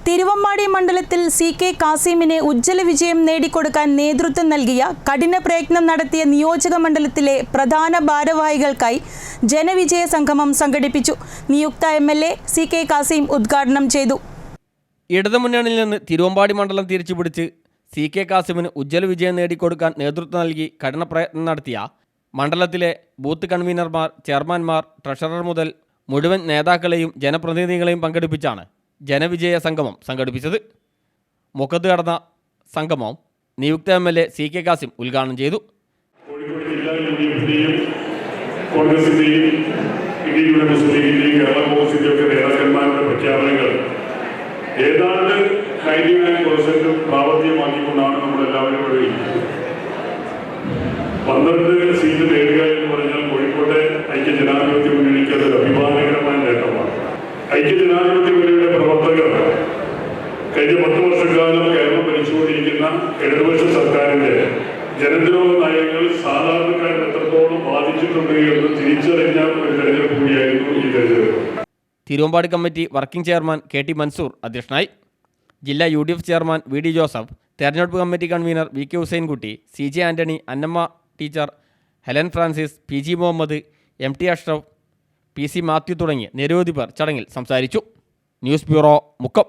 തിരുവമ്പാടി മണ്ഡലത്തിൽ CK കാസിമിന് ഉജ്ജ്വല വിജയം നേടിക്കൊടുക്കാൻ നേതൃത്വം നൽകിയ കഠിന പ്രയത്നം നടത്തിയ നിയോജക മണ്ഡലത്തിലെ പ്രധാന ഭാരവാഹികൾക്കായി ജനവിജയ സംഗമം സംഘടിപ്പിച്ചു. നിയുക്ത MLA CK കാസിം ഉദ്ഘാടനം ചെയ്തു. ഇടതുമുന്നണിയിൽ നിന്ന് തിരുവമ്പാടി മണ്ഡലം തിരിച്ചുപിടിച്ച് CK കാസിമിന് ഉജ്ജ്വല വിജയം നേടിക്കൊടുക്കാൻ നേതൃത്വം നൽകി കഠിന പ്രയത്നം നടത്തിയ മണ്ഡലത്തിലെ ബൂത്ത് കൺവീനർമാർ, ചെയർമാൻമാർ, ട്രഷറർ മുതൽ മുഴുവൻ നേതാക്കളെയും ജനപ്രതിനിധികളെയും പങ്കെടുപ്പിച്ചാണ് ജനവിജയ സംഗമം സംഘടിപ്പിച്ചത്. മുഖത്ത് കടന്ന സംഗമം നിയുക്ത MLA CK കാസിം ഉദ്ഘാടനം ചെയ്തു. കോഴിക്കോട് ജില്ലാ UDF-ന്റെയും കോൺഗ്രസിന്റെയും ഇന്ത്യയുടെ മുസ്ലിം ലീഗിന്റെയും കേരള കോൺഗ്രസിന്റെയും ഒക്കെ നേതാക്കന്മാരുടെ പ്രഖ്യാപനങ്ങൾ ഏതാണ്ട് 99% പ്രാവർത്തികമാക്കിക്കൊണ്ടാണ് നമ്മളെല്ലാവരും ഇവിടെ ഇരിക്കുന്നത്. 12 സീറ്റ് നേടുക എന്ന് പറഞ്ഞാൽ കോഴിക്കോട്ടെ ഐക്യജനാധിപത്യ മുന്നണിക്ക് അതൊരു അഭിമാനകരമായ നേട്ടമാണ്. ഐക്യജനാധിപത്യ മുന്നണിയുടെ പ്രവർത്തകർ കഴിഞ്ഞ 10 വർഷക്കാലം കേരളം ഭരിച്ചുകൊണ്ടിരിക്കുന്ന ഇടതുപക്ഷ സർക്കാരിന്റെ ജനദ്രോഹ നയങ്ങൾ സാധാരണക്കാരെ എത്രത്തോളം ബാധിച്ചിട്ടുണ്ട് എന്ന് തിരിച്ചറിഞ്ഞ ഒരു തെരഞ്ഞെടുപ്പ് കൂടിയായിരുന്നു ഈ തെരഞ്ഞെടുപ്പ്. Thiruvambady committee working chairman KT Mansoor അധ്യക്ഷനായി. ജില്ലാ UDF ചെയർമാൻ VD ജോസഫ്, തെരഞ്ഞെടുപ്പ് committee convener VK Hussainkutty, CJ Antony, Annamma teacher, Helen Francis, PG Muhammad, MT Ashraf, PC Mathew തുടങ്ങി നിരവധി പേർ ചടങ്ങിൽ സംസാരിച്ചു. News bureau, Mukkam.